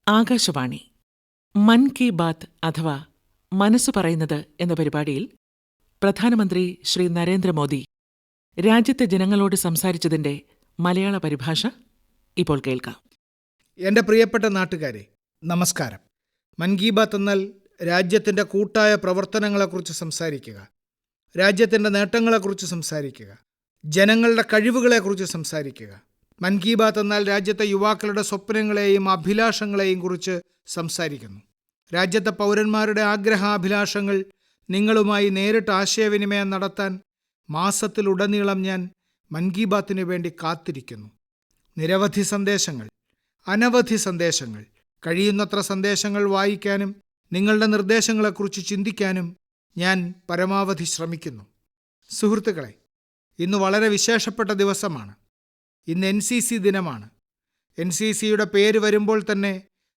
ആകാശവാണി മൻ കി ബാത്ത് അഥവാ മനസ്സ് പറയുന്നത് എന്ന പരിപാടിയിൽ പ്രധാനമന്ത്രി ശ്രീ നരേന്ദ്രമോദി രാജ്യത്തെ ജനങ്ങളോട് സംസാരിച്ചതിന്റെ മലയാള പരിഭാഷ ഇപ്പോൾ കേൾക്കാം. എൻ്റെ പ്രിയപ്പെട്ട നാട്ടുകാരെ, നമസ്കാരം. മൻ കി ബാത്ത് എന്നാൽ രാജ്യത്തിൻ്റെ കൂട്ടായ പ്രവർത്തനങ്ങളെക്കുറിച്ച് സംസാരിക്കുക, രാജ്യത്തിൻ്റെ നേട്ടങ്ങളെക്കുറിച്ച് സംസാരിക്കുക, ജനങ്ങളുടെ കഴിവുകളെക്കുറിച്ച് സംസാരിക്കുക. മൻ കി ബാത്ത് എന്നാൽ രാജ്യത്തെ യുവാക്കളുടെ സ്വപ്നങ്ങളെയും അഭിലാഷങ്ങളെയും കുറിച്ച് സംസാരിക്കുന്നു. രാജ്യത്തെ പൗരന്മാരുടെ ആഗ്രഹാഭിലാഷങ്ങൾ നിങ്ങളുമായി നേരിട്ട് ആശയവിനിമയം നടത്താൻ മാസത്തിലുടനീളം ഞാൻ മൻ കി ബാത്തിന് വേണ്ടി കാത്തിരിക്കുന്നു. നിരവധി സന്ദേശങ്ങൾ, അനവധി സന്ദേശങ്ങൾ, കഴിയുന്നത്ര സന്ദേശങ്ങൾ വായിക്കാനും നിങ്ങളുടെ നിർദ്ദേശങ്ങളെക്കുറിച്ച് ചിന്തിക്കാനും ഞാൻ പരമാവധി ശ്രമിക്കുന്നു. സുഹൃത്തുക്കളെ, ഇന്ന് വളരെ വിശേഷപ്പെട്ട ദിവസമാണ്. ഇന്ന് NCC ദിനമാണ്. NCCയുടെ പേര് വരുമ്പോൾ തന്നെ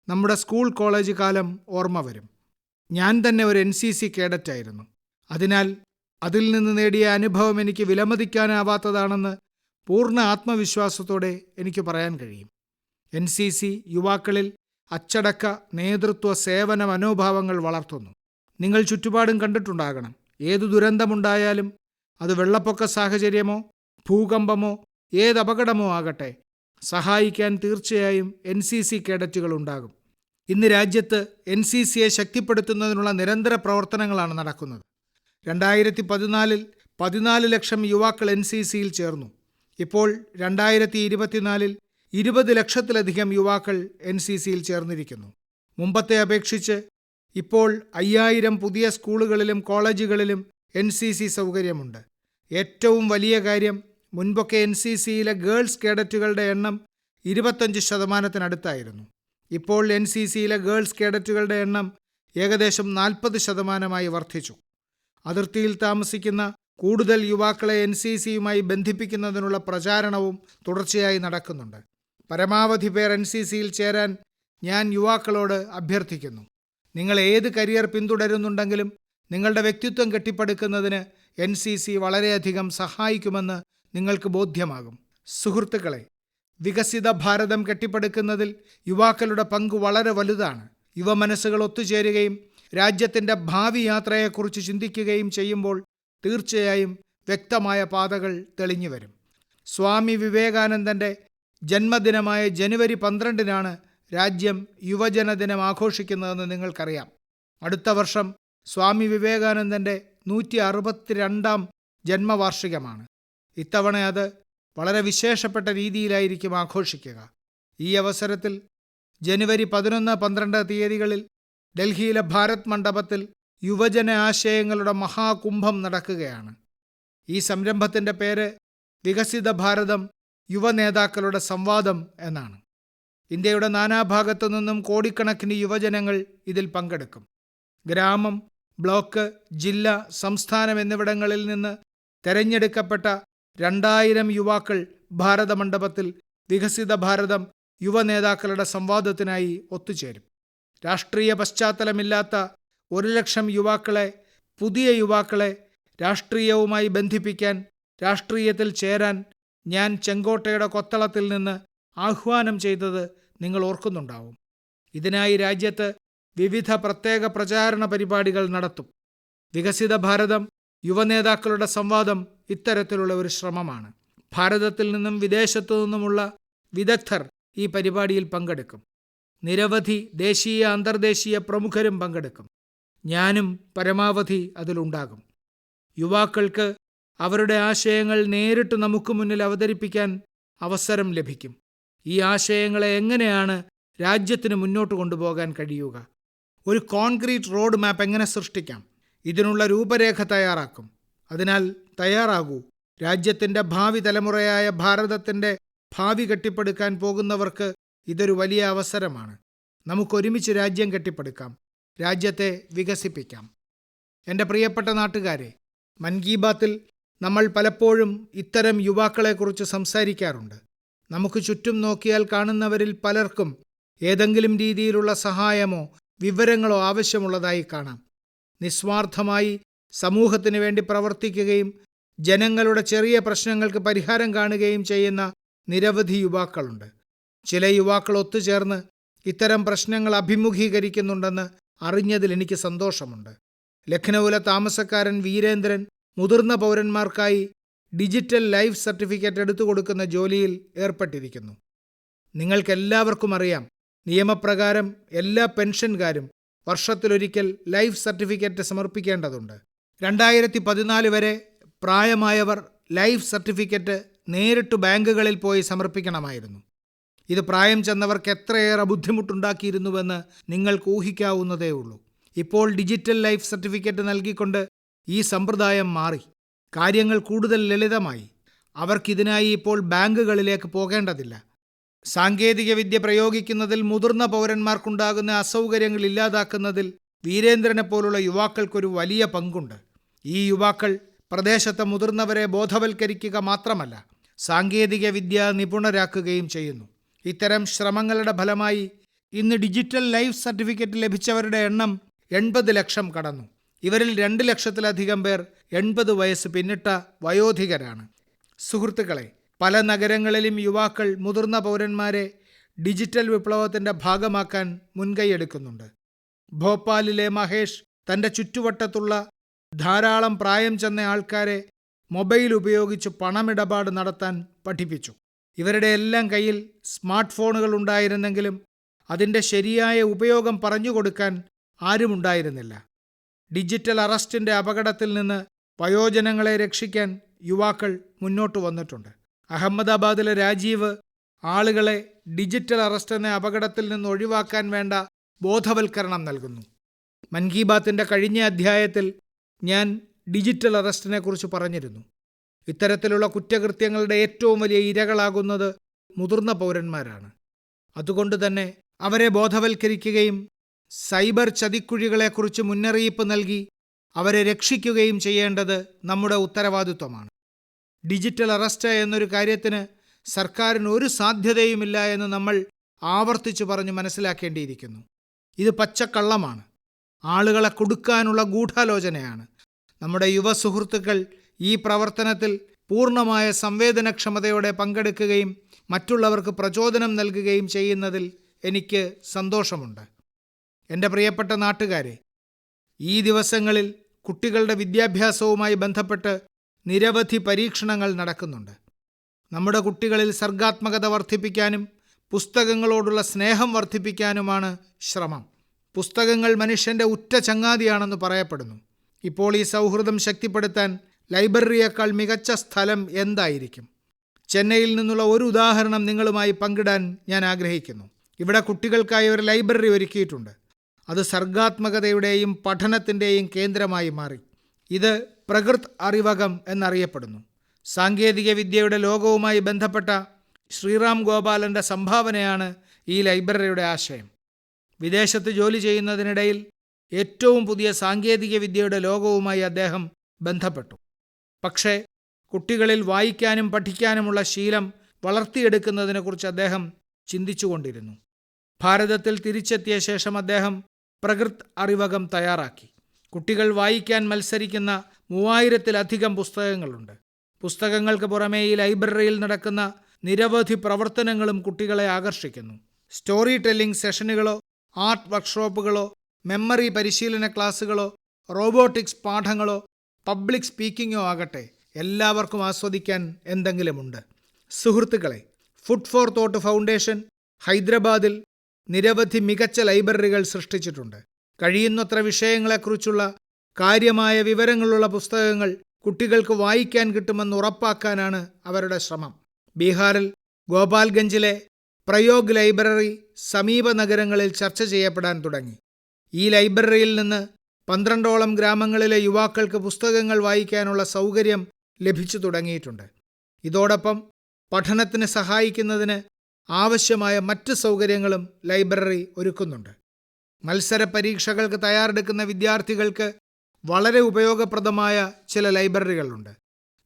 നമ്മുടെ സ്കൂൾ കോളേജ് കാലം ഓർമ്മ വരും. ഞാൻ തന്നെ ഒരു NCC കേഡറ്റായിരുന്നു. അതിനാൽ അതിൽ നിന്ന് നേടിയ അനുഭവം എനിക്ക് വിലമതിക്കാനാവാത്തതാണെന്ന് പൂർണ്ണ ആത്മവിശ്വാസത്തോടെ എനിക്ക് പറയാൻ കഴിയും. NCC യുവാക്കളിൽ അച്ചടക്ക, നേതൃത്വ, സേവന മനോഭാവങ്ങൾ വളർത്തുന്നു. നിങ്ങൾ ചുറ്റുപാടും കണ്ടിട്ടുണ്ടാകണം. ഏതു ദുരന്തമുണ്ടായാലും, അത് വെള്ളപ്പൊക്ക സാഹചര്യമോ ഭൂകമ്പമോ ഏത് അപകടമോ ആകട്ടെ, സഹായിക്കാൻ തീർച്ചയായും NCC കേഡറ്റുകൾ ഉണ്ടാകും. ഇന്ന് രാജ്യത്ത് NCCയെ ശക്തിപ്പെടുത്തുന്നതിനുള്ള നിരന്തര പ്രവർത്തനങ്ങളാണ് നടക്കുന്നത്. 2014 14 ലക്ഷം യുവാക്കൾ NCCയിൽ ചേർന്നു. ഇപ്പോൾ 2024 20 ലക്ഷത്തിലധികം യുവാക്കൾ NCCയിൽ ചേർന്നിരിക്കുന്നു. മുമ്പത്തെ അപേക്ഷിച്ച് ഇപ്പോൾ 5000 പുതിയ സ്കൂളുകളിലും കോളേജുകളിലും NCC സൗകര്യമുണ്ട്. ഏറ്റവും വലിയ കാര്യം, മുൻപൊക്കെ NCCയിലെ ഗേൾസ് കേഡറ്റുകളുടെ എണ്ണം 25% ഇപ്പോൾ NCCയിലെ ഗേൾസ് കേഡറ്റുകളുടെ എണ്ണം ഏകദേശം 40% വർദ്ധിച്ചു. അതിർത്തിയിൽ താമസിക്കുന്ന കൂടുതൽ യുവാക്കളെ NCCയുമായി ബന്ധിപ്പിക്കുന്നതിനുള്ള പ്രചാരണവും തുടർച്ചയായി നടക്കുന്നുണ്ട്. പരമാവധി പേർ NCCയിൽ ചേരാൻ ഞാൻ യുവാക്കളോട് അഭ്യർത്ഥിക്കുന്നു. നിങ്ങൾ ഏത് കരിയർ പിന്തുടരുന്നുണ്ടെങ്കിലും നിങ്ങളുടെ വ്യക്തിത്വം കെട്ടിപ്പടുക്കുന്നതിന് NCC വളരെയധികം സഹായിക്കുമെന്ന് നിങ്ങൾക്ക് ബോധ്യമാകും. സുഹൃത്തുക്കളെ, വികസിത ഭാരതം കെട്ടിപ്പടുക്കുന്നതിൽ യുവാക്കളുടെ പങ്ക് വളരെ വലുതാണ്. യുവമനസ്സുകൾ ഒത്തുചേരുകയും രാജ്യത്തിൻ്റെ ഭാവി യാത്രയെക്കുറിച്ച് ചിന്തിക്കുകയും ചെയ്യുമ്പോൾ തീർച്ചയായും വ്യക്തമായ പാതകൾ തെളിഞ്ഞു വരും. സ്വാമി വിവേകാനന്ദൻ്റെ ജന്മദിനമായ ജനുവരി 12-നാണ് രാജ്യം യുവജനദിനം ആഘോഷിക്കുന്നതെന്ന് നിങ്ങൾക്കറിയാം. അടുത്ത വർഷം സ്വാമി വിവേകാനന്ദൻ്റെ 162ാം ജന്മവാർഷികമാണ്. ഇത്തവണ അത് വളരെ വിശേഷപ്പെട്ട രീതിയിലായിരിക്കും ആഘോഷിക്കുക. ഈ അവസരത്തിൽ ജനുവരി 11, 12 തീയതികളിൽ ഡൽഹിയിലെ ഭാരത് മണ്ഡപത്തിൽ യുവജന ആശയങ്ങളുടെ മഹാകുംഭം നടക്കുകയാണ്. ഈ സംരംഭത്തിൻ്റെ പേര് വികസിത ഭാരതം യുവനേതാക്കളുടെ സംവാദം എന്നാണ്. ഇന്ത്യയുടെ നാനാഭാഗത്തു നിന്നും കോടിക്കണക്കിന് യുവജനങ്ങൾ ഇതിൽ പങ്കെടുക്കും. ഗ്രാമം, ബ്ലോക്ക്, ജില്ല, സംസ്ഥാനം എന്നിവിടങ്ങളിൽ നിന്ന് തെരഞ്ഞെടുക്കപ്പെട്ട 2000 യുവാക്കൾ ഭാരതമണ്ഡപത്തിൽ വികസിത ഭാരതം യുവനേതാക്കളുടെ സംവാദത്തിനായി ഒത്തുചേരും. രാഷ്ട്രീയ പശ്ചാത്തലമില്ലാത്ത 1 ലക്ഷം യുവാക്കളെ, പുതിയ യുവാക്കളെ രാഷ്ട്രീയവുമായി ബന്ധിപ്പിക്കാൻ, രാഷ്ട്രീയത്തിൽ ചേരാൻ ഞാൻ ചെങ്കോട്ടയുടെ കൊത്തളത്തിൽ നിന്ന് ആഹ്വാനം ചെയ്തത് നിങ്ങൾ ഓർക്കുന്നുണ്ടാവും. ഇതിനായി രാജ്യത്ത് വിവിധ പ്രത്യേക പ്രചാരണ പരിപാടികൾ നടത്തും. വികസിത ഭാരതം യുവനേതാക്കളുടെ സംവാദം ഇത്തരത്തിലുള്ള ഒരു ശ്രമമാണ്. ഭാരതത്തിൽ നിന്നും വിദേശത്തു നിന്നുമുള്ള വിദഗ്ധർ ഈ പരിപാടിയിൽ പങ്കെടുക്കും. നിരവധി ദേശീയ, അന്തർദേശീയ പ്രമുഖരും പങ്കെടുക്കും. ഞാനും പരമാവധി അതിലുണ്ടാകും. യുവാക്കൾക്ക് അവരുടെ ആശയങ്ങൾ നേരിട്ട് നമുക്ക് മുന്നിൽ അവതരിപ്പിക്കാൻ അവസരം ലഭിക്കും. ഈ ആശയങ്ങളെ എങ്ങനെയാണ് രാജ്യത്തിന് മുന്നോട്ട് കൊണ്ടുപോകാൻ കഴിയുക? ഒരു കോൺക്രീറ്റ് റോഡ് മാപ്പ് എങ്ങനെ സൃഷ്ടിക്കാം? ഇതിനുള്ള രൂപരേഖ തയ്യാറാക്കും. അതിനാൽ തയ്യാറാകൂ. രാജ്യത്തിൻ്റെ ഭാവി തലമുറയായ ഭാരതത്തിൻ്റെ ഭാവി കെട്ടിപ്പടുക്കാൻ പോകുന്നവർക്ക് ഇതൊരു വലിയ അവസരമാണ്. നമുക്കൊരുമിച്ച് രാജ്യം കെട്ടിപ്പടുക്കാം, രാജ്യത്തെ വികസിപ്പിക്കാം. എൻ്റെ പ്രിയപ്പെട്ട നാട്ടുകാരെ, മൻ കി ബാത്തിൽ നമ്മൾ പലപ്പോഴും ഇത്തരം യുവാക്കളെക്കുറിച്ച് സംസാരിക്കാറുണ്ട്. നമുക്ക് ചുറ്റും നോക്കിയാൽ കാണുന്നവരിൽ പലർക്കും ഏതെങ്കിലും രീതിയിലുള്ള സഹായമോ വിവരങ്ങളോ ആവശ്യമുള്ളതായി കാണാം. നിസ്വാർത്ഥമായി സമൂഹത്തിന് വേണ്ടി പ്രവർത്തിക്കുകയും ജനങ്ങളുടെ ചെറിയ പ്രശ്നങ്ങൾക്ക് പരിഹാരം കാണുകയും ചെയ്യുന്ന നിരവധി യുവാക്കളുണ്ട്. ചില യുവാക്കൾ ഒത്തുചേർന്ന് ഇത്തരം പ്രശ്നങ്ങൾ അഭിമുഖീകരിക്കുന്നുണ്ടെന്ന് അറിഞ്ഞതിൽ എനിക്ക് സന്തോഷമുണ്ട്. ലഖ്നൌവിലെ താമസക്കാരൻ വീരേന്ദ്രൻ മുതിർന്ന പൗരന്മാർക്കായി ഡിജിറ്റൽ ലൈഫ് സർട്ടിഫിക്കറ്റ് എടുത്തുകൊടുക്കുന്ന ജോലിയിൽ ഏർപ്പെട്ടിരിക്കുന്നു. നിങ്ങൾക്കെല്ലാവർക്കും അറിയാം, നിയമപ്രകാരം എല്ലാ പെൻഷൻകാരും വർഷത്തിലൊരിക്കൽ ലൈഫ് സർട്ടിഫിക്കറ്റ് സമർപ്പിക്കേണ്ടതുണ്ട്. 2014 വരെ പ്രായമായവർ ലൈഫ് സർട്ടിഫിക്കറ്റ് നേരിട്ട് ബാങ്കുകളിൽ പോയി സമർപ്പിക്കണമായിരുന്നു. ഇത് പ്രായം ചെന്നവർക്ക് എത്രയേറെ ബുദ്ധിമുട്ടുണ്ടാക്കിയിരുന്നുവെന്ന് നിങ്ങൾക്ക് ഊഹിക്കാവുന്നതേ ഉള്ളൂ. ഇപ്പോൾ ഡിജിറ്റൽ ലൈഫ് സർട്ടിഫിക്കറ്റ് നൽകിക്കൊണ്ട് ഈ സമ്പ്രദായം മാറി. കാര്യങ്ങൾ കൂടുതൽ ലളിതമായി. അവർക്കിതിനായി ഇപ്പോൾ ബാങ്കുകളിലേക്ക് പോകേണ്ടതില്ല. സാങ്കേതികവിദ്യ പ്രയോഗിക്കുന്നതിൽ മുതിർന്ന പൗരന്മാർക്കുണ്ടാകുന്ന അസൗകര്യങ്ങൾ ഇല്ലാതാക്കുന്നതിൽ വീരേന്ദ്രനെപ്പോലുള്ള യുവാക്കൾക്കൊരു വലിയ പങ്കുണ്ട്. ഈ യുവാക്കൾ പ്രദേശത്തെ മുതിർന്നവരെ ബോധവൽക്കരിക്കുക മാത്രമല്ല, സാങ്കേതികവിദ്യ നിപുണരാക്കുകയും ചെയ്യുന്നു. ഇത്തരം ശ്രമങ്ങളുടെ ഫലമായി ഇന്ന് ഡിജിറ്റൽ ലൈഫ് സർട്ടിഫിക്കറ്റ് ലഭിച്ചവരുടെ എണ്ണം 80 ലക്ഷം കടന്നു. ഇവരിൽ 2 ലക്ഷത്തിലധികം പേർ 80 വയസ്സ് പിന്നിട്ട വയോധികരാണ്. സുഹൃത്തുക്കളെ, പല നഗരങ്ങളിലും യുവാക്കൾ മുതിർന്ന പൗരന്മാരെ ഡിജിറ്റൽ വിപ്ലവത്തിന്റെ ഭാഗമാക്കാൻ മുൻകൈയെടുക്കുന്നുണ്ട്. ഭോപ്പാലിലെ മഹേഷ് തന്റെ ചുറ്റുവട്ടത്തുള്ള ധാരാളം പ്രായം ചെന്ന ആൾക്കാരെ മൊബൈൽ ഉപയോഗിച്ച് പണമിടപാട് നടത്താൻ പഠിപ്പിച്ചു. ഇവരുടെ എല്ലാം കയ്യിൽ സ്മാർട്ട് ഫോണുകൾ ഉണ്ടായിരുന്നെങ്കിലും അതിൻ്റെ ശരിയായ ഉപയോഗം പറഞ്ഞുകൊടുക്കാൻ ആരുമുണ്ടായിരുന്നില്ല. ഡിജിറ്റൽ അറസ്റ്റിന്റെ അപകടത്തിൽ നിന്ന് വയോജനങ്ങളെ രക്ഷിക്കാൻ യുവാക്കൾ മുന്നോട്ട് വന്നിട്ടുണ്ട്. അഹമ്മദാബാദിലെ രാജീവ് ആളുകളെ ഡിജിറ്റൽ അറസ്റ്റ് എന്ന അപകടത്തിൽ നിന്ന് ഒഴിവാക്കാൻ വേണ്ട ബോധവൽക്കരണം നൽകുന്നു. മൻ കി ബാത്തിന്റെ കഴിഞ്ഞ അധ്യായത്തിൽ ഞാൻ ഡിജിറ്റൽ അറസ്റ്റിനെ കുറിച്ച് പറഞ്ഞിരുന്നു. ഇത്തരത്തിലുള്ള കുറ്റകൃത്യങ്ങളുടെ ഏറ്റവും വലിയ ഇരകളാകുന്നത് മുതിർന്ന പൗരന്മാരാണ്. അതുകൊണ്ട് തന്നെ അവരെ ബോധവൽക്കരിക്കുകയും സൈബർ ചതിക്കുഴികളെക്കുറിച്ച് മുന്നറിയിപ്പ് നൽകി അവരെ രക്ഷിക്കുകയും ചെയ്യേണ്ടത് നമ്മുടെ ഉത്തരവാദിത്വമാണ്. ഡിജിറ്റൽ അറസ്റ്റ് എന്നൊരു കാര്യത്തിന് സർക്കാരിന് ഒരു സാധ്യതയുമില്ല എന്ന് നമ്മൾ ആവർത്തിച്ചു പറഞ്ഞ് മനസ്സിലാക്കേണ്ടിയിരിക്കുന്നു. ഇത് പച്ചക്കള്ളമാണ്. ആളുകളെ കുടുക്കാനുള്ള ഗൂഢാലോചനയാണ്. നമ്മുടെ യുവ സുഹൃത്തുക്കൾ ഈ പ്രവർത്തനത്തിൽ പൂർണ്ണമായ സംവേദനക്ഷമതയോടെ പങ്കെടുക്കുകയും മറ്റുള്ളവർക്ക് പ്രചോദനം നൽകുകയും ചെയ്യുന്നതിൽ എനിക്ക് സന്തോഷമുണ്ട്. എൻ്റെ പ്രിയപ്പെട്ട നാട്ടുകാരെ, ഈ ദിവസങ്ങളിൽ കുട്ടികളുടെ വിദ്യാഭ്യാസവുമായി ബന്ധപ്പെട്ട് നിരവധി പരീക്ഷണങ്ങൾ നടക്കുന്നുണ്ട്. നമ്മുടെ കുട്ടികളിൽ സർഗാത്മകത വർദ്ധിപ്പിക്കാനും പുസ്തകങ്ങളോടുള്ള സ്നേഹം വർദ്ധിപ്പിക്കാനുമാണ് ശ്രമം. പുസ്തകങ്ങൾ മനുഷ്യൻ്റെ ഉറ്റ ചങ്ങാതിയാണെന്ന് പറയപ്പെടുന്നു. ഇപ്പോൾ ഈ സൗഹൃദം ശക്തിപ്പെടുത്താൻ ലൈബ്രറിയേക്കാൾ മികച്ച സ്ഥലം എന്തായിരിക്കും? ചെന്നൈയിൽ നിന്നുള്ള ഒരു ഉദാഹരണം നിങ്ങളുമായി പങ്കിടാൻ ഞാൻ ആഗ്രഹിക്കുന്നു. ഇവിടെ കുട്ടികൾക്കായി ഒരു ലൈബ്രറി ഒരുക്കിയിട്ടുണ്ട്. അത് സർഗാത്മകതയുടെയും പഠനത്തിൻ്റെയും കേന്ദ്രമായി മാറി. ഇത് പ്രകൃത് അറിവകം എന്നറിയപ്പെടുന്നു. സാങ്കേതികവിദ്യയുടെ ലോകവുമായി ബന്ധപ്പെട്ട ശ്രീറാം ഗോപാലൻ്റെ സംഭാവനയാണ് ഈ ലൈബ്രറിയുടെ ആശയം. വിദേശത്ത് ജോലി ചെയ്യുന്നതിനിടയിൽ ഏറ്റവും പുതിയ സാങ്കേതികവിദ്യയുടെ ലോകവുമായി അദ്ദേഹം ബന്ധപ്പെട്ടു. പക്ഷേ കുട്ടികളിൽ വായിക്കാനും പഠിക്കാനുമുള്ള ശീലം വളർത്തിയെടുക്കുന്നതിനെക്കുറിച്ച് അദ്ദേഹം ചിന്തിച്ചുകൊണ്ടിരുന്നു. ഭാരതത്തിൽ തിരിച്ചെത്തിയ ശേഷം അദ്ദേഹം പ്രകൃത് അറിവകം തയ്യാറാക്കി. കുട്ടികൾ വായിക്കാൻ മത്സരിക്കുന്ന 3000-ലധികം പുസ്തകങ്ങളുണ്ട്. പുസ്തകങ്ങൾക്ക് പുറമേ ഈ ലൈബ്രറിയിൽ നടക്കുന്ന നിരവധി പ്രവർത്തനങ്ങളും കുട്ടികളെ ആകർഷിക്കുന്നു. സ്റ്റോറി ടെല്ലിംഗ് സെഷനുകളോ ആർട്ട് വർക്ക്ഷോപ്പുകളോ മെമ്മറി പരിശീലന ക്ലാസുകളോ റോബോട്ടിക്സ് പാഠങ്ങളോ പബ്ലിക് സ്പീക്കിങ്ങോ ആകട്ടെ, എല്ലാവർക്കും ആസ്വദിക്കാൻ എന്തെങ്കിലുമുണ്ട്. സുഹൃത്തുക്കളെ, ഫുഡ് ഫോർ തോട്ട് ഫൗണ്ടേഷൻ ഹൈദരാബാദിൽ നിരവധി മികച്ച ലൈബ്രറികൾ സൃഷ്ടിച്ചിട്ടുണ്ട്. കഴിയുന്നത്ര വിഷയങ്ങളെക്കുറിച്ചുള്ള കാര്യമായ വിവരങ്ങളുള്ള പുസ്തകങ്ങൾ കുട്ടികൾക്ക് വായിക്കാൻ കിട്ടുമെന്ന് ഉറപ്പാക്കാനാണ് അവരുടെ ശ്രമം. ബീഹാറിൽ ഗോപാൽഗഞ്ചിലെ പ്രയോഗ് ലൈബ്രറി സമീപ നഗരങ്ങളിൽ ചർച്ച ചെയ്യപ്പെടാൻ തുടങ്ങി. ഈ ലൈബ്രറിയിൽ നിന്ന് 12ഓളം ഗ്രാമങ്ങളിലെ യുവാക്കൾക്ക് പുസ്തകങ്ങൾ വായിക്കാനുള്ള സൗകര്യം ലഭിച്ചു തുടങ്ങിയിട്ടുണ്ട്. ഇതോടൊപ്പം പഠനത്തിന് സഹായിക്കുന്നതിന് ആവശ്യമായ മറ്റ് സൗകര്യങ്ങളും ലൈബ്രറി ഒരുക്കുന്നുണ്ട്. മത്സര പരീക്ഷകൾക്ക് തയ്യാറെടുക്കുന്ന വിദ്യാർത്ഥികൾക്ക് വളരെ ഉപയോഗപ്രദമായ ചില ലൈബ്രറികളുണ്ട്.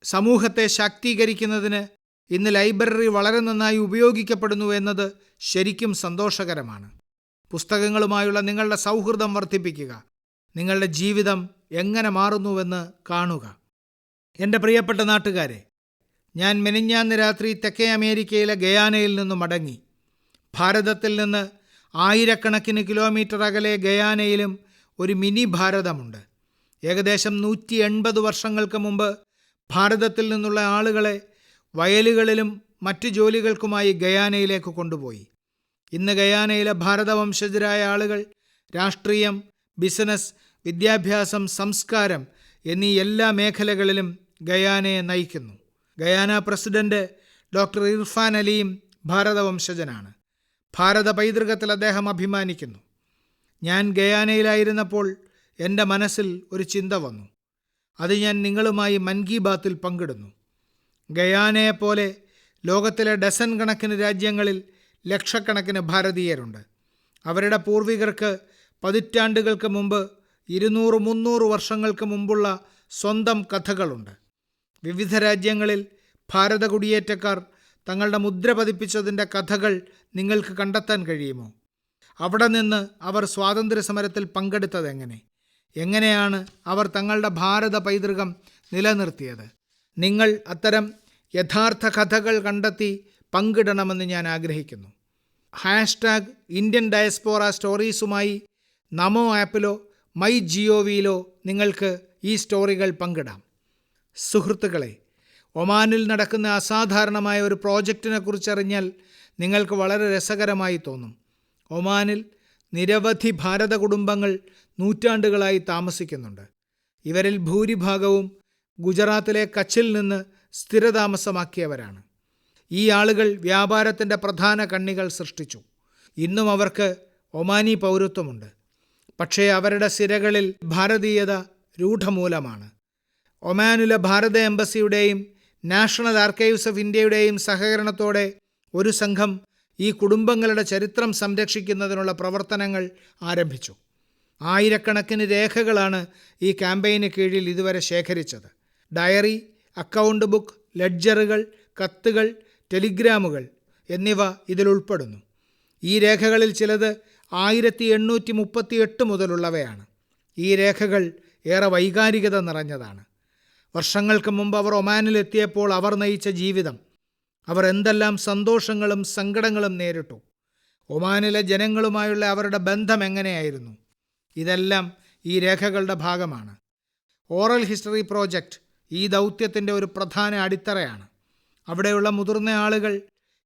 സമൂഹത്തെ ശാക്തീകരിക്കുന്നതിന് ഇന്ന് ലൈബ്രറി വളരെ നന്നായി ഉപയോഗിക്കപ്പെടുന്നു എന്നത് ശരിക്കും സന്തോഷകരമാണ്. പുസ്തകങ്ങളുമായുള്ള നിങ്ങളുടെ സൗഹൃദം വർദ്ധിപ്പിക്കുക. നിങ്ങളുടെ ജീവിതം എങ്ങനെ മാറുന്നുവെന്ന് കാണുക. എൻ്റെ പ്രിയപ്പെട്ട നാട്ടുകാരെ, ഞാൻ മെനിഞ്ഞാന്ന് രാത്രി തെക്കേ അമേരിക്കയിലെ ഗയാനയിൽ നിന്ന് മടങ്ങി. ഭാരതത്തിൽ നിന്ന് ആയിരക്കണക്കിന് കിലോമീറ്റർ അകലെ ഗയാനയിലും ഒരു മിനി ഭാരതമുണ്ട്. ഏകദേശം 180 വർഷങ്ങൾക്ക് മുമ്പ് ഭാരതത്തിൽ നിന്നുള്ള ആളുകളെ വയലുകളിലും മറ്റു ജോലികൾക്കുമായി ഗയാനയിലേക്ക് കൊണ്ടുപോയി. ഇന്ന് ഗയാനയിലെ ഭാരതവംശജരായ ആളുകൾ രാഷ്ട്രീയം, ബിസിനസ്, വിദ്യാഭ്യാസം, സംസ്കാരം എന്നീ എല്ലാ മേഖലകളിലും ഗയാനയെ നയിക്കുന്നു. ഗയാന പ്രസിഡന്റ് ഡോക്ടർ ഇർഫാൻ അലിയും ഭാരതവംശജനാണ്. ഭാരത പൈതൃകത്തിൽ അദ്ദേഹം അഭിമാനിക്കുന്നു. ഞാൻ ഗയാനയിലായിരുന്നപ്പോൾ എൻ്റെ മനസ്സിൽ ഒരു ചിന്ത വന്നു. അത് ഞാൻ നിങ്ങളുമായി മൻ കി ബാത്തിൽ പങ്കിടുന്നു. ഗയാനയെപ്പോലെ ലോകത്തിലെ ഡസൻ കണക്കിന് രാജ്യങ്ങളിൽ ലക്ഷക്കണക്കിന് ഭാരതീയരുണ്ട്. അവരുടെ പൂർവികർക്ക് പതിറ്റാണ്ടുകൾക്ക് മുമ്പ് 200-300 വർഷങ്ങൾക്ക് മുമ്പുള്ള സ്വന്തം കഥകളുണ്ട്. വിവിധ രാജ്യങ്ങളിൽ ഭാരത കുടിയേറ്റക്കാർ തങ്ങളുടെ മുദ്ര പതിപ്പിച്ചതിൻ്റെ കഥകൾ നിങ്ങൾക്ക് കണ്ടെത്താൻ കഴിയുമോ? അവിടെ നിന്ന് അവർ സ്വാതന്ത്ര്യ സമരത്തിൽ പങ്കെടുത്തതെങ്ങനെ? എങ്ങനെയാണ് അവർ തങ്ങളുടെ ഭാരത പൈതൃകം നിലനിർത്തിയത്? നിങ്ങൾ അത്തരം യഥാർത്ഥ കഥകൾ കണ്ടെത്തി പങ്കിടണമെന്ന് ഞാൻ ആഗ്രഹിക്കുന്നു. #ഇന്ത്യൻ ഡയസ്പോറ സ്റ്റോറീസുമായി നമോ ആപ്പിലോ മൈ ജിഒവിയിലോ നിങ്ങൾക്ക് ഈ സ്റ്റോറികൾ പങ്കിടാം. സുഹൃത്തുക്കളെ, ഒമാനിൽ നടക്കുന്ന അസാധാരണമായ ഒരു പ്രോജക്റ്റിനെ കുറിച്ചറിഞ്ഞാൽ നിങ്ങൾക്ക് വളരെ രസകരമായി തോന്നും. ഒമാനിൽ നിരവധി ഭാരത കുടുംബങ്ങൾ നൂറ്റാണ്ടുകളായി താമസിക്കുന്നുണ്ട്. ഇവരിൽ ഭൂരിഭാഗവും ഗുജറാത്തിലെ കച്ചിൽ നിന്ന് സ്ഥിരതാമസമാക്കിയവരാണ്. ഈ ആളുകൾ വ്യാപാരത്തിൻ്റെ പ്രധാന കണ്ണികൾ സൃഷ്ടിച്ചു. ഇന്നും അവർക്ക് ഒമാനി പൗരത്വമുണ്ട്. പക്ഷേ അവരുടെ സിരകളിൽ ഭാരതീയത രൂഢമൂലമാണ്. ഒമാനിലെ ഭാരത എംബസിയുടെയും നാഷണൽ ആർക്കൈവ്സ് ഓഫ് ഇന്ത്യയുടെയും സഹകരണത്തോടെ ഒരു സംഘം ഈ കുടുംബങ്ങളുടെ ചരിത്രം സംരക്ഷിക്കുന്നതിനുള്ള പ്രവർത്തനങ്ങൾ ആരംഭിച്ചു. ആയിരക്കണക്കിന് രേഖകളാണ് ഈ ക്യാമ്പയിന് കീഴിൽ ഇതുവരെ ശേഖരിച്ചത്. ഡയറി, അക്കൗണ്ട് ബുക്ക്, ലെഡ്ജറുകൾ, കത്തുകൾ, ടെലിഗ്രാമുകൾ എന്നിവ ഇതിലുൾപ്പെടുന്നു. ഈ രേഖകളിൽ ചിലത് 1838 മുതലുള്ളവയാണ്. ഈ രേഖകൾ ഏറെ വൈകാരികത നിറഞ്ഞതാണ്. വർഷങ്ങൾക്ക് മുമ്പ് അവർ ഒമാനിലെത്തിയപ്പോൾ അവർ നയിച്ച ജീവിതം, അവർ എന്തെല്ലാം സന്തോഷങ്ങളും സങ്കടങ്ങളും നേരിട്ടു, ഒമാനിലെ ജനങ്ങളുമായുള്ള അവരുടെ ബന്ധം എങ്ങനെയായിരുന്നു, ഇതെല്ലാം ഈ രേഖകളുടെ ഭാഗമാണ്. ഓറൽ ഹിസ്റ്ററി പ്രോജക്റ്റ് ഈ ദൗത്യത്തിൻ്റെ ഒരു പ്രധാന അടിത്തറയാണ്. അവിടെയുള്ള മുതിർന്ന ആളുകൾ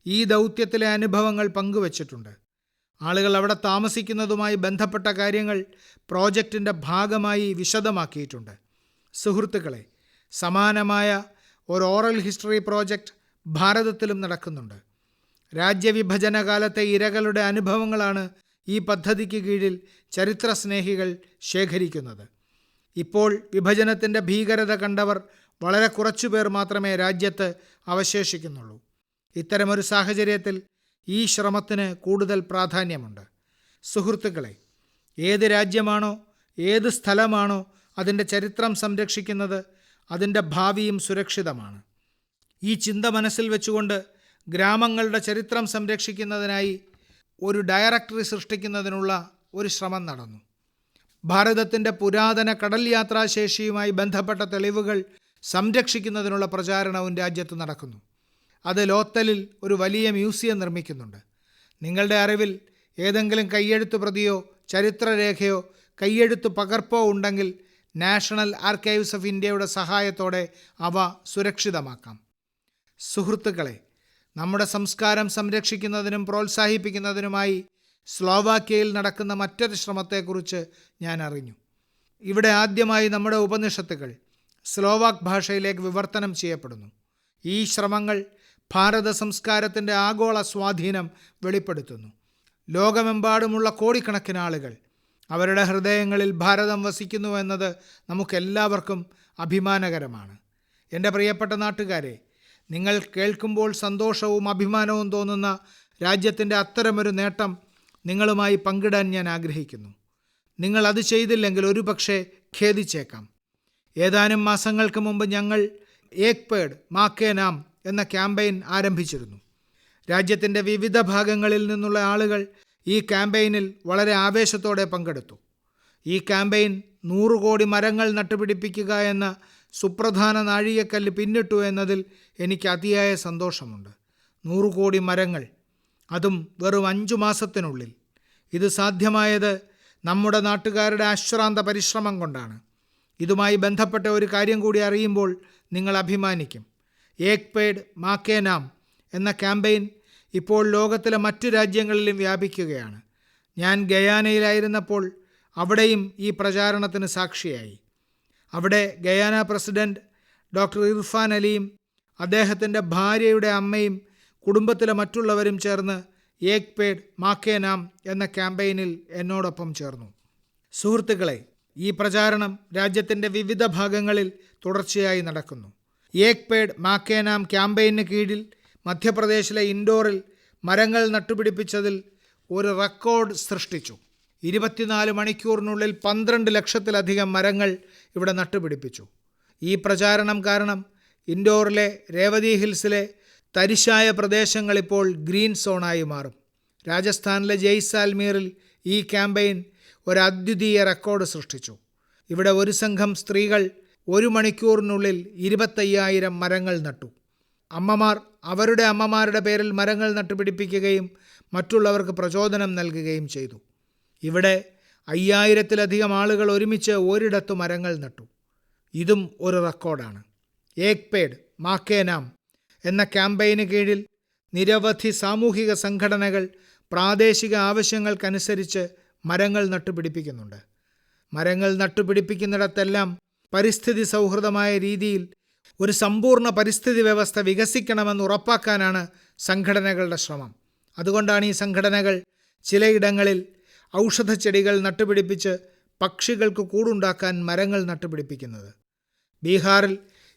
ഈ ദൗത്യത്തിലെ അനുഭവങ്ങൾ പങ്കുവച്ചിട്ടുണ്ട്. ആളുകൾ അവിടെ താമസിക്കുന്നതുമായി ബന്ധപ്പെട്ട കാര്യങ്ങൾ പ്രോജക്റ്റിൻ്റെ ഭാഗമായി വിശദമാക്കിയിട്ടുണ്ട്. സുഹൃത്തുക്കളെ, സമാനമായ ഒരു ഓറൽ ഹിസ്റ്ററി പ്രോജക്റ്റ് ഭാരതത്തിലും നടക്കുന്നുണ്ട്. രാജ്യവിഭജന കാലത്തെ ഇരകളുടെ അനുഭവങ്ങളാണ് ഈ പദ്ധതിക്ക് കീഴിൽ ചരിത്രസ്നേഹികൾ ശേഖരിക്കുന്നത്. ഇപ്പോൾ വിഭജനത്തിൻ്റെ ഭീകരത കണ്ടവർ വളരെ കുറച്ചുപേർ മാത്രമേ രാജ്യത്ത് അവശേഷിക്കുന്നുള്ളൂ. ഇത്തരമൊരു സാഹചര്യത്തിൽ ഈ ശ്രമത്തിന് കൂടുതൽ പ്രാധാന്യമുണ്ട്. സുഹൃത്തുക്കളെ, ഏത് രാജ്യമാണോ ഏത് സ്ഥലമാണോ അതിൻ്റെ ചരിത്രം സംരക്ഷിക്കുന്നത്, അതിൻ്റെ ഭാവിയും സുരക്ഷിതമാണ്. ഈ ചിന്ത മനസ്സിൽ വെച്ചുകൊണ്ട് ഗ്രാമങ്ങളുടെ ചരിത്രം സംരക്ഷിക്കുന്നതിനായി ഒരു ഡയറക്ടറി സൃഷ്ടിക്കുന്നതിനുള്ള ഒരു ശ്രമം നടന്നു. ഭാരതത്തിൻ്റെ പുരാതന കടൽ യാത്രാശേഷിയുമായി ബന്ധപ്പെട്ട തെളിവുകൾ സംരക്ഷിക്കുന്നതിനുള്ള പ്രചാരണവും രാജ്യത്ത് നടക്കുന്നു. അത് ലോത്തലിൽ ഒരു വലിയ മ്യൂസിയം നിർമ്മിക്കുന്നുണ്ട്. നിങ്ങളുടെ അറിവിൽ ഏതെങ്കിലും കയ്യെഴുത്ത് പ്രതിയോ ചരിത്രരേഖയോ കയ്യെഴുത്ത് പകർപ്പോ ഉണ്ടെങ്കിൽ നാഷണൽ ആർക്കൈവ്സ് ഓഫ് ഇന്ത്യയുടെ സഹായത്തോടെ അവ സുരക്ഷിതമാക്കാം. സുഹൃത്തുക്കളെ, നമ്മുടെ സംസ്കാരം സംരക്ഷിക്കുന്നതിനും പ്രോത്സാഹിപ്പിക്കുന്നതിനുമായി സ്ലോവാക്യയിൽ നടക്കുന്ന മറ്റൊരു ശ്രമത്തെക്കുറിച്ച് ഞാൻ അറിഞ്ഞു. ഇവിടെ ആദ്യമായി നമ്മുടെ ഉപനിഷത്തുകൾ സ്ലോവാക്ക് ഭാഷയിലേക്ക് വിവർത്തനം ചെയ്യപ്പെടുന്നു. ഈ ശ്രമങ്ങൾ ഭാരത സംസ്കാരത്തിൻ്റെ ആഗോള സ്വാധീനം വെളിപ്പെടുത്തുന്നു. ലോകമെമ്പാടുമുള്ള കോടിക്കണക്കിന് ആളുകൾ അവരുടെ ഹൃദയങ്ങളിൽ ഭാരതം വസിക്കുന്നു എന്നത് നമുക്കെല്ലാവർക്കും അഭിമാനകരമാണ്. എൻ്റെ പ്രിയപ്പെട്ട നാട്ടുകാരെ, നിങ്ങൾ കേൾക്കുമ്പോൾ സന്തോഷവും അഭിമാനവും തോന്നുന്ന രാജ്യത്തിൻ്റെ അത്തരമൊരു നേട്ടം നിങ്ങളുമായി പങ്കിടാൻ ഞാൻ ആഗ്രഹിക്കുന്നു. നിങ്ങൾ അത് ചെയ്തില്ലെങ്കിൽ ഒരുപക്ഷെ ഖേദിച്ചേക്കാം. ഏതാനും മാസങ്ങൾക്ക് മുമ്പ് ഞങ്ങൾ ഏക് പേഡ് മാ കെ നാം എന്ന ക്യാമ്പയിൻ ആരംഭിച്ചിരുന്നു. രാജ്യത്തിൻ്റെ വിവിധ ഭാഗങ്ങളിൽ നിന്നുള്ള ആളുകൾ ഈ ക്യാമ്പയിനിൽ വളരെ ആവേശത്തോടെ പങ്കെടുത്തു. ഈ ക്യാമ്പയിൻ 100 കോടി മരങ്ങൾ നട്ടുപിടിപ്പിക്കുക എന്ന സുപ്രധാന നാഴികക്കല്ല് പിന്നിട്ടു എന്നതിൽ എനിക്ക് അതിയായ സന്തോഷമുണ്ട്. 100 കോടി മരങ്ങൾ, അതും വെറും 5 മാസത്തിനുള്ളിൽ. ഇത് സാധ്യമായത് നമ്മുടെ നാട്ടുകാരുടെ അശ്രാന്ത പരിശ്രമം കൊണ്ടാണ്. ഇതുമായി ബന്ധപ്പെട്ട ഒരു കാര്യം കൂടി അറിയുമ്പോൾ നിങ്ങൾ അഭിമാനിക്കും. ഏക് പേഡ് മാ കെ നാം എന്ന ക്യാമ്പയിൻ ഇപ്പോൾ ലോകത്തിലെ മറ്റു രാജ്യങ്ങളിലും വ്യാപിക്കുകയാണ്. ഞാൻ ഗയാനയിലായിരുന്നപ്പോൾ അവിടെയും ഈ പ്രചാരണത്തിന് സാക്ഷിയായി. അവിടെ ഗയാന പ്രസിഡന്റ് ഡോക്ടർ ഇർഫാൻ അലിയും അദ്ദേഹത്തിൻ്റെ ഭാര്യയുടെ അമ്മയും കുടുംബത്തിലെ മറ്റുള്ളവരും ചേർന്ന് ഏക് പേഡ് മാ കെ നാം എന്ന ക്യാമ്പയിനിൽ എന്നോടൊപ്പം ചേർന്നു. സുഹൃത്തുക്കളെ, ഈ പ്രചാരണം രാജ്യത്തിൻ്റെ വിവിധ ഭാഗങ്ങളിൽ തുടർച്ചയായി നടക്കുന്നു. ഏക് പേഡ് മാ കെ നാം ക്യാമ്പയിന് കീഴിൽ മധ്യപ്രദേശിലെ ഇൻഡോറിൽ മരങ്ങൾ നട്ടുപിടിപ്പിച്ചതിൽ ഒരു റെക്കോർഡ് സൃഷ്ടിച്ചു. 24 മണിക്കൂറിനുള്ളിൽ 12 ലക്ഷത്തിലധികം മരങ്ങൾ ഇവിടെ നട്ടുപിടിപ്പിച്ചു. ഈ പ്രചാരണം കാരണം ഇൻഡോറിലെ രേവതി ഹിൽസിലെ തരിശായ പ്രദേശങ്ങൾ ഇപ്പോൾ ഗ്രീൻ സോണായി മാറും. രാജസ്ഥാനിലെ ജയ്സാൽമീറിൽ ഈ ക്യാമ്പയിൻ ഒരു അദ്വിതീയ റെക്കോർഡ് സൃഷ്ടിച്ചു. ഇവിടെ ഒരു സംഘം സ്ത്രീകൾ 1 മണിക്കൂറിനുള്ളിൽ 25,000 മരങ്ങൾ നട്ടു. അമ്മമാർ അവരുടെ അമ്മമാരുടെ പേരിൽ മരങ്ങൾ നട്ടുപിടിപ്പിക്കുകയും മറ്റുള്ളവർക്ക് പ്രചോദനം നൽകുകയും ചെയ്തു. ഇവിടെ 5000-ലധികം ആളുകൾ ഒരുമിച്ച് ഒരിടത്ത് മരങ്ങൾ നട്ടു. ഇതും ഒരു റെക്കോർഡാണ്. ഏക് പേഡ് മാ കെ നാം എന്ന ക്യാമ്പയിന് കീഴിൽ നിരവധി സാമൂഹിക സംഘടനകൾ പ്രാദേശിക ആവശ്യങ്ങൾക്കനുസരിച്ച് മരങ്ങൾ നട്ടുപിടിപ്പിക്കുന്നുണ്ട്. മരങ്ങൾ നട്ടുപിടിപ്പിക്കുന്നിടത്തെല്ലാം പരിസ്ഥിതി സൗഹൃദമായ രീതിയിൽ ഒരു സമ്പൂർണ്ണ പരിസ്ഥിതി വ്യവസ്ഥ വികസിക്കണമെന്ന് ഉറപ്പാക്കാനാണ് സംഘടനകളുടെ ശ്രമം. അതുകൊണ്ടാണ് ഈ സംഘടനകൾ ചിലയിടങ്ങളിൽ ഔഷധച്ചെടികൾ നട്ടുപിടിപ്പിച്ച് പക്ഷികൾക്ക് കൂടുണ്ടാക്കാൻ മരങ്ങൾ നട്ടുപിടിപ്പിക്കുന്നത്. ബീഹാറിൽ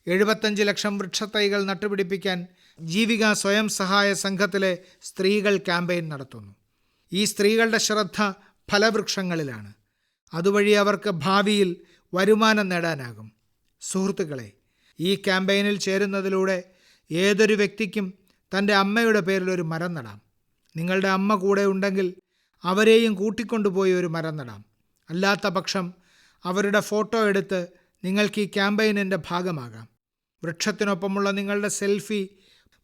75 ലക്ഷം വൃക്ഷത്തൈകൾ നട്ടുപിടിപ്പിക്കാൻ ജീവിക സ്വയം സഹായ സംഘത്തിലെ സ്ത്രീകൾ ക്യാമ്പയിൻ നടത്തുന്നു. ഈ സ്ത്രീകളുടെ ശ്രദ്ധ ഫലവൃക്ഷങ്ങളിലാണ്. അതുവഴി അവർക്ക് ഭാവിയിൽ വരുമാനം നേടാനാകും. സുഹൃത്തുക്കളെ, ഈ ക്യാമ്പയിനിൽ ചേരുന്നതിലൂടെ ഏതൊരു വ്യക്തിക്കും തൻ്റെ അമ്മയുടെ പേരിൽ ഒരു മരം നടാം. നിങ്ങളുടെ അമ്മ കൂടെ ഉണ്ടെങ്കിൽ അവരെയും കൂട്ടിക്കൊണ്ടുപോയി ഒരു മരം നടാം. അല്ലാത്ത പക്ഷം അവരുടെ ഫോട്ടോ എടുത്ത് നിങ്ങൾക്ക് ഈ ക്യാമ്പയിനിൻ്റെ ഭാഗമാകാം. വൃക്ഷത്തിനൊപ്പമുള്ള നിങ്ങളുടെ സെൽഫി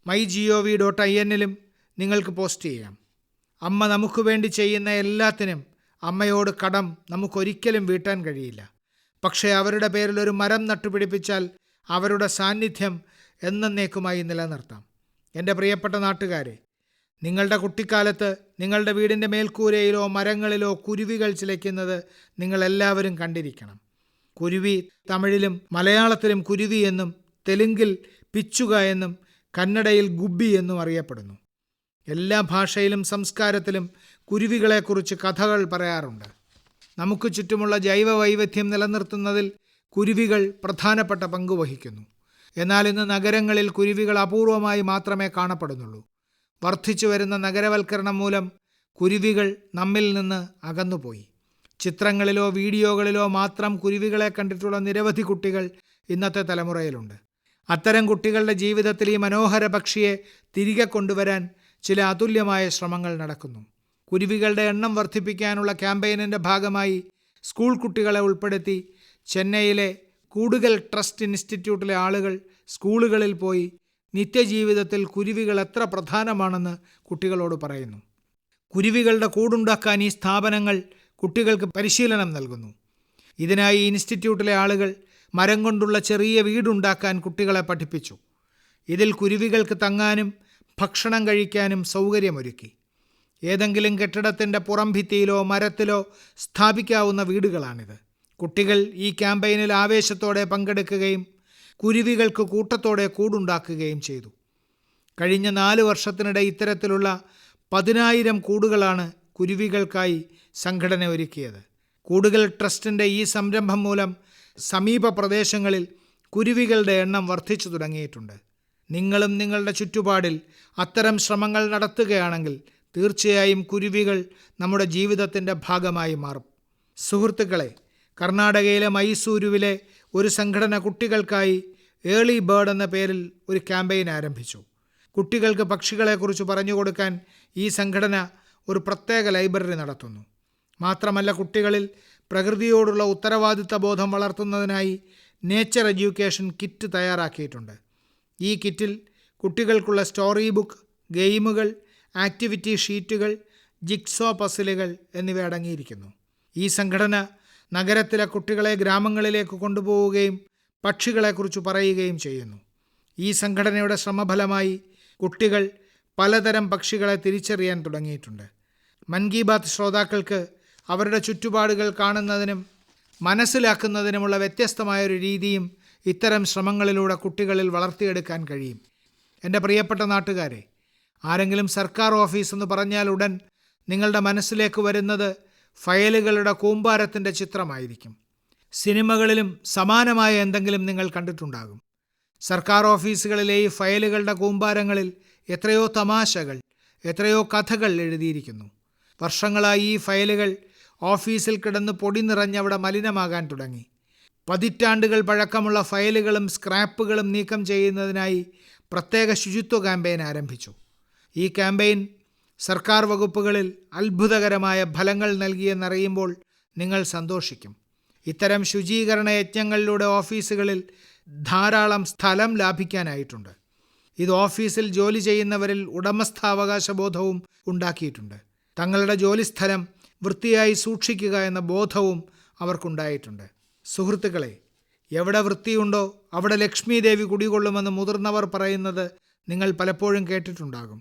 mygov.in നിങ്ങൾക്ക് പോസ്റ്റ് ചെയ്യാം. അമ്മ നമുക്ക് വേണ്ടി ചെയ്യുന്ന എല്ലാത്തിനും അമ്മയോട് കടം നമുക്കൊരിക്കലും വീട്ടാൻ കഴിയില്ല. പക്ഷേ അവരുടെ പേരിൽ ഒരു മരം നട്ടുപിടിപ്പിച്ചാൽ അവരുടെ സാന്നിധ്യം എന്നേക്കുമായി നിലനിർത്താം. എൻ്റെ പ്രിയപ്പെട്ട നാട്ടുകാരെ, നിങ്ങളുടെ കുട്ടിക്കാലത്ത് നിങ്ങളുടെ വീടിൻ്റെ മേൽക്കൂരയിലോ മരങ്ങളിലോ കുരുവികൾ ചിലയ്ക്കുന്നത് നിങ്ങളെല്ലാവരും കണ്ടിരിക്കണം. കുരുവി തമിഴിലും മലയാളത്തിലും കുരുവി എന്നും തെലുങ്കിൽ പിച്ചുക എന്നും കന്നഡയിൽ ഗുബ്ബി എന്നും അറിയപ്പെടുന്നു. എല്ലാ ഭാഷയിലും സംസ്കാരത്തിലും കുരുവികളെക്കുറിച്ച് കഥകൾ പറയാറുണ്ട്. നമുക്ക് ചുറ്റുമുള്ള ജൈവ വൈവിധ്യം നിലനിർത്തുന്നതിൽ കുരുവികൾ പ്രധാനപ്പെട്ട പങ്ക് വഹിക്കുന്നു. എന്നാൽ ഇന്ന് നഗരങ്ങളിൽ കുരുവികൾ അപൂർവമായി മാത്രമേ കാണപ്പെടുന്നുള്ളൂ. വർദ്ധിച്ചു വരുന്ന നഗരവൽക്കരണം മൂലം കുരുവികൾ നമ്മിൽ നിന്ന് അകന്നുപോയി. ചിത്രങ്ങളിലോ വീഡിയോകളിലോ മാത്രം കുരുവികളെ കണ്ടിട്ടുള്ള നിരവധി കുട്ടികൾ ഇന്നത്തെ തലമുറയിലുണ്ട്. അത്തരം കുട്ടികളുടെ ജീവിതത്തിൽ ഈ മനോഹര പക്ഷിയെ തിരികെ കൊണ്ടുവരാൻ ചില അതുല്യമായ ശ്രമങ്ങൾ നടക്കുന്നു. കുരുവികളുടെ എണ്ണം വർദ്ധിപ്പിക്കാനുള്ള ക്യാമ്പയിനിൻ്റെ ഭാഗമായി സ്കൂൾ കുട്ടികളെ ഉൾപ്പെടുത്തി ചെന്നൈയിലെ കൂടുകൽ ട്രസ്റ്റ് ഇൻസ്റ്റിറ്റ്യൂട്ടിലെ ആളുകൾ സ്കൂളുകളിൽ പോയി നിത്യജീവിതത്തിൽ കുരുവികൾ എത്ര പ്രധാനമാണെന്ന് കുട്ടികളോട് പറയുന്നു. കുരുവികളുടെ കൂടുണ്ടാക്കാൻ ഈ സ്ഥാപനങ്ങൾ കുട്ടികൾക്ക് പരിശീലനം നൽകുന്നു. ഇതിനായി ഇൻസ്റ്റിറ്റ്യൂട്ടിലെ ആളുകൾ മരം കൊണ്ടുള്ള ചെറിയ വീടുണ്ടാക്കാൻ കുട്ടികളെ പഠിപ്പിച്ചു. ഇതിൽ കുരുവികൾക്ക് തങ്ങാനും ഭക്ഷണം കഴിക്കാനും സൗകര്യമൊരുക്കി. ഏതെങ്കിലും കെട്ടിടത്തിൻ്റെ പുറംഭിത്തിയിലോ മരത്തിലോ സ്ഥാപിക്കാവുന്ന വീടുകളാണിത്. കുട്ടികൾ ഈ ക്യാമ്പയിനിൽ ആവേശത്തോടെ പങ്കെടുക്കുകയും കുരുവികൾക്ക് കൂട്ടത്തോടെ കൂടുണ്ടാക്കുകയും ചെയ്തു. കഴിഞ്ഞ 4 വർഷത്തിനിടെ ഇത്തരത്തിലുള്ള 10,000 കൂടുകളാണ് കുരുവികൾക്കായി സംഘടന ഒരുക്കിയത്. കൂടുകൽ ട്രസ്റ്റിൻ്റെ ഈ സംരംഭം മൂലം സമീപ പ്രദേശങ്ങളിൽ കുരുവികളുടെ എണ്ണം വർദ്ധിച്ചു തുടങ്ങിയിട്ടുണ്ട്. നിങ്ങളും നിങ്ങളുടെ ചുറ്റുപാടിൽ അത്തരം ശ്രമങ്ങൾ നടത്തുകയാണെങ്കിൽ തീർച്ചയായും കുരുവികൾ നമ്മുടെ ജീവിതത്തിൻ്റെ ഭാഗമായി മാറും. സുഹൃത്തുക്കളെ, കർണാടകയിലെ മൈസൂരുവിലെ ഒരു സംഘടന കുട്ടികൾക്കായി ഏർലി ബേർഡ് എന്ന പേരിൽ ഒരു ക്യാമ്പയിൻ ആരംഭിച്ചു. കുട്ടികൾക്ക് പക്ഷികളെക്കുറിച്ച് പറഞ്ഞു കൊടുക്കാൻ ഈ സംഘടന ഒരു പ്രത്യേക ലൈബ്രറി നടത്തുന്നു. മാത്രമല്ല, കുട്ടികളിൽ പ്രകൃതിയോടുള്ള ഉത്തരവാദിത്ത ബോധം വളർത്തുന്നതിനായി നേച്ചർ എഡ്യൂക്കേഷൻ കിറ്റ് തയ്യാറാക്കിയിട്ടുണ്ട്. ഈ കിറ്റിൽ കുട്ടികൾക്കുള്ള സ്റ്റോറി ബുക്ക്, ഗെയിമുകൾ, ആക്ടിവിറ്റി ഷീറ്റുകൾ, ജിക്സോ പസിലുകൾ എന്നിവ അടങ്ങിയിരിക്കുന്നു. ഈ സംഘടന നഗരത്തിലെ കുട്ടികളെ ഗ്രാമങ്ങളിലേക്ക് കൊണ്ടുപോവുകയും പക്ഷികളെക്കുറിച്ച് പറയുകയും ചെയ്യുന്നു. ഈ സംഘടനയുടെ ശ്രമഫലമായി കുട്ടികൾ പലതരം പക്ഷികളെ തിരിച്ചറിയാൻ തുടങ്ങിയിട്ടുണ്ട്. മൻ കി ബാത്ത് ശ്രോതാക്കൾക്ക് അവരുടെ ചുറ്റുപാടുകൾ കാണുന്നതിനും മനസ്സിലാക്കുന്നതിനുമുള്ള വ്യത്യസ്തമായൊരു രീതിയും ഇത്തരം ശ്രമങ്ങളിലൂടെ കുട്ടികളിൽ വളർത്തിയെടുക്കാൻ കഴിയും. എൻ്റെ പ്രിയപ്പെട്ട നാട്ടുകാരെ, ആരെങ്കിലും സർക്കാർ ഓഫീസ് എന്ന് പറഞ്ഞാൽ ഉടൻ നിങ്ങളുടെ മനസ്സിലേക്ക് വരുന്നത് ഫയലുകളുടെ കൂമ്പാരത്തിൻ്റെ ചിത്രമായിരിക്കും. സിനിമകളിലും സമാനമായ എന്തെങ്കിലും നിങ്ങൾ കണ്ടിട്ടുണ്ടാകും. സർക്കാർ ഓഫീസുകളിലെ ഈ ഫയലുകളുടെ കൂമ്പാരങ്ങളിൽ എത്രയോ തമാശകൾ, എത്രയോ കഥകൾ എഴുതിയിരിക്കുന്നു. വർഷങ്ങളായി ഈ ഫയലുകൾ ഓഫീസിൽ കിടന്ന് പൊടി നിറഞ്ഞവിടെ മലിനമാകാൻ തുടങ്ങി. പതിറ്റാണ്ടുകൾ പഴക്കമുള്ള ഫയലുകളും സ്ക്രാപ്പുകളും നീക്കം ചെയ്യുന്നതിനായി പ്രത്യേക ശുചിത്വ ക്യാമ്പയിൻ ആരംഭിച്ചു. ഈ ക്യാമ്പയിൻ സർക്കാർ വകുപ്പുകളിൽ അത്ഭുതകരമായ ഫലങ്ങൾ നൽകിയെന്നറിയുമ്പോൾ നിങ്ങൾ സന്തോഷിക്കും. ഇത്തരം ശുചീകരണ യജ്ഞങ്ങളിലൂടെ ഓഫീസുകളിൽ ധാരാളം സ്ഥലം ലാഭിക്കാനായിട്ടുണ്ട്. ഇത് ഓഫീസിൽ ജോലി ചെയ്യുന്നവരിൽ ഉടമസ്ഥാവകാശ ബോധവും ഉണ്ടാക്കിയിട്ടുണ്ട്. തങ്ങളുടെ ജോലിസ്ഥലം വൃത്തിയായി സൂക്ഷിക്കുക എന്ന ബോധവും അവർക്കുണ്ടായിട്ടുണ്ട്. സുഹൃത്തുക്കളെ, എവിടെ വൃത്തിയുണ്ടോ അവിടെ ലക്ഷ്മി ദേവി കുടികൊള്ളുമെന്ന് മുതിർന്നവർ പറയുന്നത് നിങ്ങൾ പലപ്പോഴും കേട്ടിട്ടുണ്ടാകും.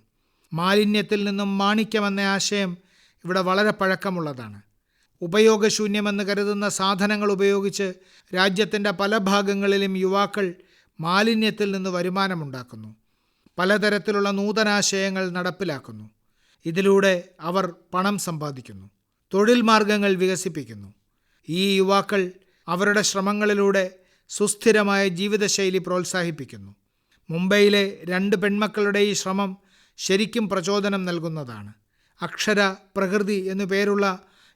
മാലിന്യത്തിൽ നിന്നും മാണിക്യമെന്ന ആശയം ഇവിടെ വളരെ പഴക്കമുള്ളതാണ്. ഉപയോഗശൂന്യമെന്ന് കരുതുന്ന സാധനങ്ങൾ ഉപയോഗിച്ച് രാജ്യത്തിൻ്റെ പല ഭാഗങ്ങളിലും യുവാക്കൾ മാലിന്യത്തിൽ നിന്ന് വരുമാനമുണ്ടാക്കുന്നു. പലതരത്തിലുള്ള നൂതനാശയങ്ങൾ നടപ്പിലാക്കുന്നു. ഇതിലൂടെ അവർ പണം സമ്പാദിക്കുന്നു, തൊഴിൽ മാർഗങ്ങൾ വികസിപ്പിക്കുന്നു. ഈ യുവാക്കൾ അവരുടെ ശ്രമങ്ങളിലൂടെ സുസ്ഥിരമായ ജീവിതശൈലി പ്രോത്സാഹിപ്പിക്കുന്നു. മുംബൈയിലെ 2 പെൺമക്കളുടെ ഈ ശ്രമം ശരിക്കും പ്രചോദനം നൽകുന്നതാണ്. അക്ഷര, പ്രകൃതി എന്നു പേരുള്ള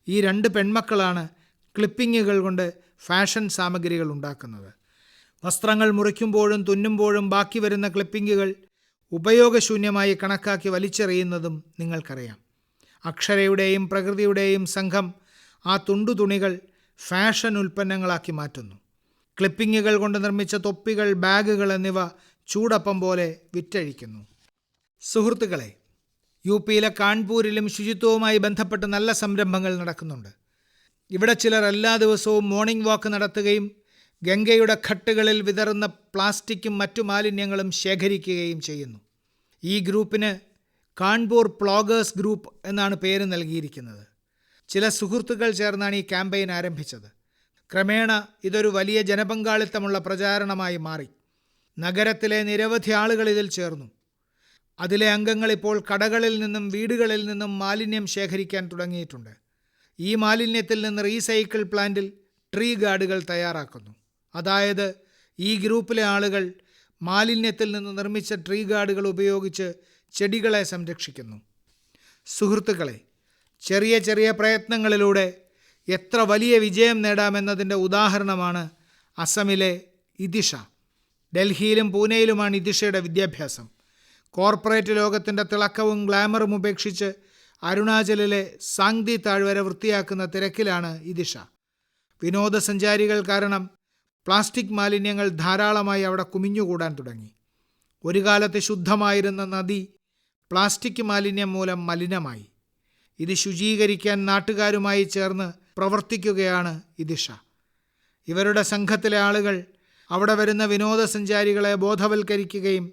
ഈ 2 പെൺമക്കളാണ് ക്ലിപ്പിങ്ങുകൾ കൊണ്ട് ഫാഷൻ സാമഗ്രികൾ ഉണ്ടാക്കുന്നത്. വസ്ത്രങ്ങൾ മുറിക്കുമ്പോഴും തുന്നുമ്പോഴും ബാക്കി വരുന്ന ക്ലിപ്പിങ്ങുകൾ ഉപയോഗശൂന്യമായി കണക്കാക്കി വലിച്ചെറിയുന്നതും നിങ്ങൾക്കറിയാം. അക്ഷരയുടെയും പ്രകൃതിയുടെയും സംഘം ആ തുണ്ടുതുണികൾ ഫാഷൻ ഉൽപ്പന്നങ്ങളാക്കി മാറ്റുന്നു. ക്ലിപ്പിങ്ങുകൾ കൊണ്ട് നിർമ്മിച്ച തൊപ്പികൾ, ബാഗുകൾ എന്നിവ ചൂടപ്പം പോലെ വിറ്റഴിക്കുന്നു. സുഹൃത്തുക്കളെ, യു.പിയിലെ കാൺപൂരിലും ശുചിത്വവുമായി ബന്ധപ്പെട്ട് നല്ല സംരംഭങ്ങൾ നടക്കുന്നുണ്ട്. ഇവിടെ ചിലർ എല്ലാ ദിവസവും മോർണിംഗ് വാക്ക് നടത്തുകയും ഗംഗയുടെ ഘട്ടുകളിൽ വിതറുന്ന പ്ലാസ്റ്റിക്കും മറ്റു മാലിന്യങ്ങളും ശേഖരിക്കുകയും ചെയ്യുന്നു. ഈ ഗ്രൂപ്പിന് കാൺപൂർ പ്ലോഗേഴ്സ് ഗ്രൂപ്പ് എന്നാണ് പേര് നൽകിയിരിക്കുന്നത്. ചില സുഹൃത്തുക്കൾ ചേർന്നാണ് ഈ ക്യാമ്പയിൻ ആരംഭിച്ചത്. ക്രമേണ ഇതൊരു വലിയ ജനപങ്കാളിത്തമുള്ള പ്രചാരണമായി മാറി. നഗരത്തിലെ നിരവധി ആളുകൾ ഇതിൽ ചേർന്നു. അതിലെ അംഗങ്ങൾ ഇപ്പോൾ കടകളിൽ നിന്നും വീടുകളിൽ നിന്നും മാലിന്യം ശേഖരിക്കാൻ തുടങ്ങിയിട്ടുണ്ട്. ഈ മാലിന്യത്തിൽ നിന്ന് റീസൈക്കിൾ പ്ലാന്റിൽ ട്രീ ഗാർഡുകൾ തയ്യാറാക്കുന്നു. അതായത് ഈ ഗ്രൂപ്പിലെ ആളുകൾ മാലിന്യത്തിൽ നിന്ന് നിർമ്മിച്ച ട്രീ ഗാർഡുകൾ ഉപയോഗിച്ച് ചെടികളെ സംരക്ഷിക്കുന്നു. സുഹൃത്തുക്കളെ, ചെറിയ ചെറിയ പ്രയത്നങ്ങളിലൂടെ എത്ര വലിയ വിജയം നേടാമെന്നതിൻ്റെ ഉദാഹരണമാണ് അസമിലെ ഇതിഷ. ഡൽഹിയിലും പൂനെയിലുമാണ് ഇതിഷയുടെ വിദ്യാഭ്യാസം. കോർപ്പറേറ്റ് ലോകത്തിൻ്റെ തിളക്കവും ഗ്ലാമറും ഉപേക്ഷിച്ച് അരുണാചലിലെ സാങ്തി താഴ്വര വൃത്തിയാക്കുന്ന തിരക്കിലാണ് ഇതിഷ. വിനോദസഞ്ചാരികൾ കാരണം പ്ലാസ്റ്റിക് മാലിന്യങ്ങൾ ധാരാളമായി അവിടെ കുമിഞ്ഞുകൂടാൻ തുടങ്ങി. ഒരു കാലത്ത് ശുദ്ധമായിരുന്ന നദി പ്ലാസ്റ്റിക് മാലിന്യം മൂലം മലിനമായി. ഇത് ശുചീകരിക്കാൻ നാട്ടുകാരുമായി ചേർന്ന് പ്രവർത്തിക്കുകയാണ് ഇതിഷ. ഇവരുടെ സംഘത്തിലെ ആളുകൾ അവിടെ വരുന്ന വിനോദസഞ്ചാരികളെ ബോധവൽക്കരിക്കുകയും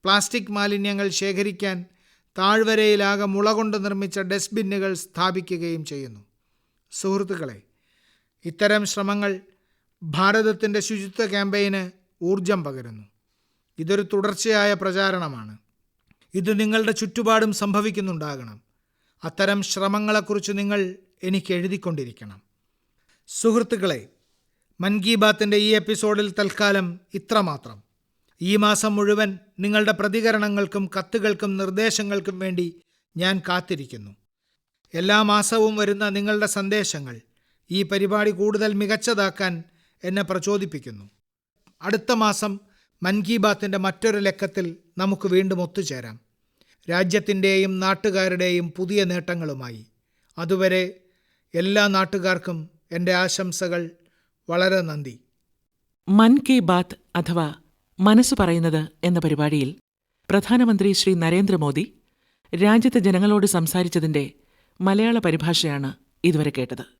പ്ലാസ്റ്റിക് മാലിന്യങ്ങൾ ശേഖരിക്കാൻ താഴ്വരയിലാകെ മുള കൊണ്ട് നിർമ്മിച്ച ഡസ്റ്റ്ബിന്നുകൾ സ്ഥാപിക്കുകയും ചെയ്യുന്നു. സുഹൃത്തുക്കളെ, ഇത്തരം ശ്രമങ്ങൾ ഭാരതത്തിൻ്റെ ശുചിത്വ ക്യാമ്പയിന് ഊർജം പകരുന്നു. ഇതൊരു തുടർച്ചയായ പ്രചാരണമാണ്. ഇത് നിങ്ങളുടെ ചുറ്റുപാടും സംഭവിക്കുന്നുണ്ടാകണം. അത്തരം ശ്രമങ്ങളെക്കുറിച്ച് നിങ്ങൾ എനിക്ക് എഴുതിക്കൊണ്ടിരിക്കണം. സുഹൃത്തുക്കളെ, മൻ കി ബാത്തിൻ്റെ ഈ എപ്പിസോഡിൽ തൽക്കാലം ഇത്രമാത്രം. ഈ മാസം മുഴുവൻ നിങ്ങളുടെ പ്രതികരണങ്ങൾക്കും കത്തുകൾക്കും നിർദ്ദേശങ്ങൾക്കും വേണ്ടി ഞാൻ കാത്തിരിക്കുന്നു. എല്ലാ മാസവും വരുന്ന നിങ്ങളുടെ സന്ദേശങ്ങൾ ഈ പരിപാടി കൂടുതൽ മികച്ചതാക്കാൻ എന്നെ പ്രചോദിപ്പിക്കുന്നു. അടുത്ത മാസം മൻ കി ബാത്തിൻ്റെ മറ്റൊരു ലക്കത്തിൽ നമുക്ക് വീണ്ടും ഒത്തുചേരാം, രാജ്യത്തിൻ്റെയും നാട്ടുകാരുടെയും പുതിയ നേട്ടങ്ങളുമായി. അതുവരെ എല്ലാ നാട്ടുകാർക്കും എൻ്റെ ആശംസകൾ. വളരെ നന്ദി. മൻ കി ബാത്ത് അഥവാ മനസ്സ് പറയുന്നത് എന്ന പരിപാടിയിൽ പ്രധാനമന്ത്രി ശ്രീ നരേന്ദ്രമോദി രാജ്യത്തെ ജനങ്ങളോട് സംസാരിച്ചതിൻ്റെ മലയാള പരിഭാഷയാണ് ഇതുവരെ കേട്ടത്.